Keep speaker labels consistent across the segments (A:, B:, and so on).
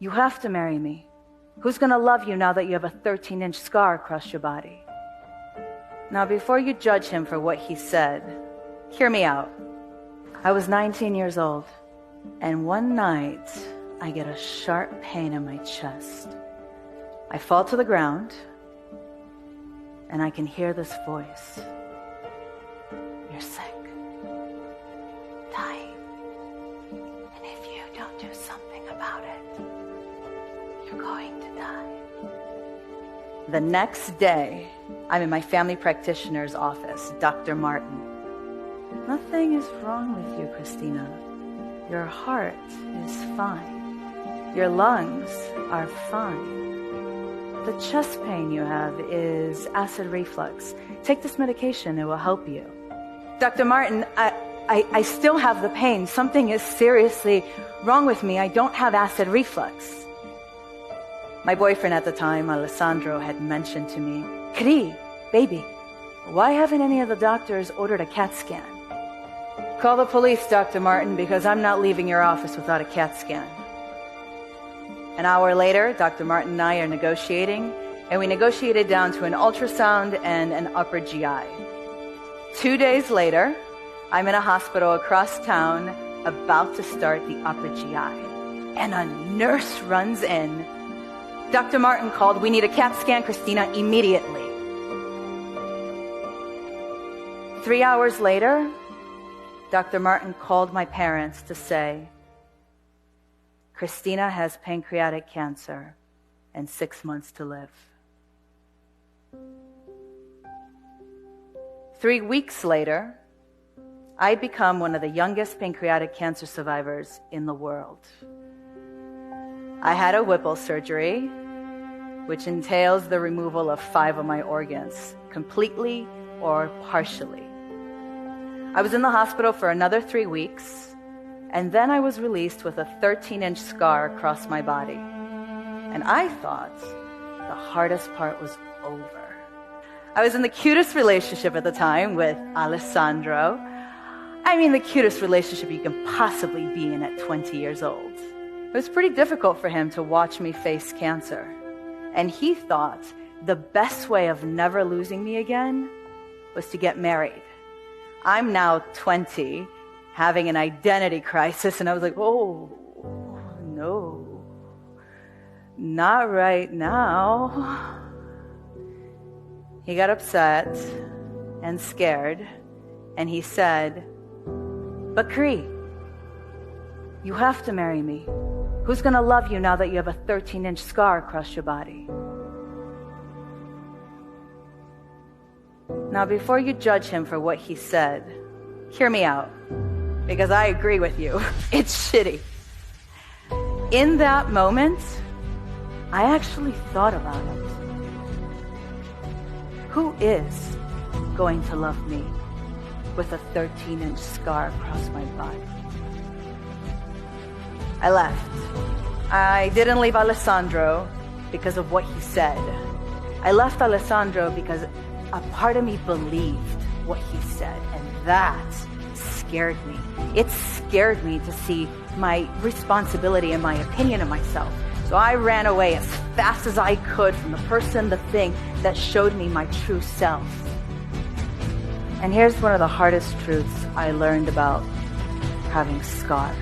A: You have to marry me. Who's gonna love you now that you have a 13-inch scar across your body? Now, before you judge him for what he said, hear me out. I was 19 years old, and one night, I get a sharp pain in my chest. I fall to the ground, and I can hear this voice. You're sick. Dying. And if you don't do something about it, you're going to die. The next day, I'm in my family practitioner's office, Dr. Martin. Nothing is wrong with you, Christina. Your heart is fine. Your lungs are fine. The chest pain you have is acid reflux. Take this medication, it will help you. Dr. Martin, I still have the pain. Something is seriously wrong with me. I don't have acid reflux. My boyfriend at the time, Alessandro, had mentioned to me, Cri, baby, why haven't any of the doctors ordered a CAT scan? Call the police, Dr. Martin, because I'm not leaving your office without a CAT scan. An hour later, Dr. Martin and I are negotiating, and we negotiated down to an ultrasound and an upper GI. 2 days later, I'm in a hospital across town about to start the upper GI, and a nurse runs in. Dr. Martin called, we need a CAT scan, Christina, immediately. 3 hours later, Dr. Martin called my parents to say, Christina has pancreatic cancer and 6 months to live. 3 weeks later, I'd become one of the youngest pancreatic cancer survivors in the world. I had a Whipple surgery, which entails the removal of 5 of my organs, completely or partially. I was in the hospital for another 3 weeks, and then I was released with a 13-inch scar across my body. And I thought the hardest part was over. I was in the cutest relationship at the time with Alessandro. I mean, the cutest relationship you can possibly be in at 20 years old. It was pretty difficult for him to watch me face cancer. And he thought the best way of never losing me again was to get married. I'm now 20, having an identity crisis, and I was like, oh, no, not right now. He got upset and scared, and he said, but Cri, you have to marry me. Who's gonna love you now that you have a 13-inch scar across your body? Now, before you judge him for what he said, hear me out, because I agree with you. It's shitty. In that moment, I actually thought about it. Who is going to love me with a 13-inch scar across my body? I left. I didn't leave Alessandro because of what he said. I left Alessandro because a part of me believed what he said, and that scared me. It scared me to see my responsibility and my opinion of myself. So I ran away as fast as I could from the person, the thing that showed me my true self. And here's one of the hardest truths I learned about having scars.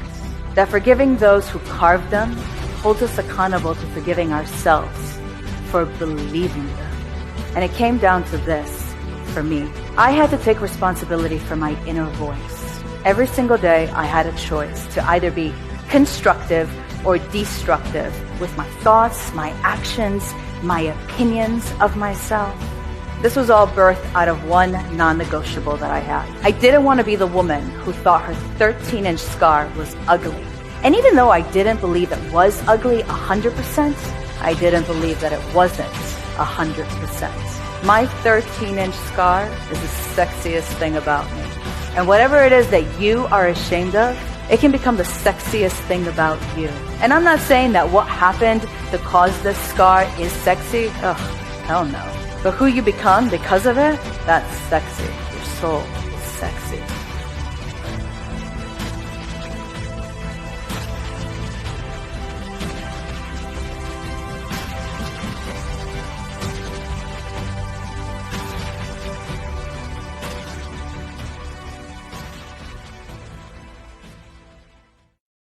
A: That forgiving those who carved them holds us accountable to forgiving ourselves for believing them. And it came down to this for me. I had to take responsibility for my inner voice. Every single day I had a choice to either be constructive or destructive with my thoughts, my actions, my opinions of myself. This was all birthed out of one non-negotiable that I had. I didn't want to be the woman who thought her 13-inch scar was ugly. And even though I didn't believe it was ugly 100%, I didn't believe that it wasn't 100%. My 13-inch scar is the sexiest thing about me. And whatever it is that you are ashamed of, it can become the sexiest thing about you. And I'm not saying that what happened to cause this scar is sexy. Ugh, hell no. But who you become because of it, that's sexy. Your soul is sexy.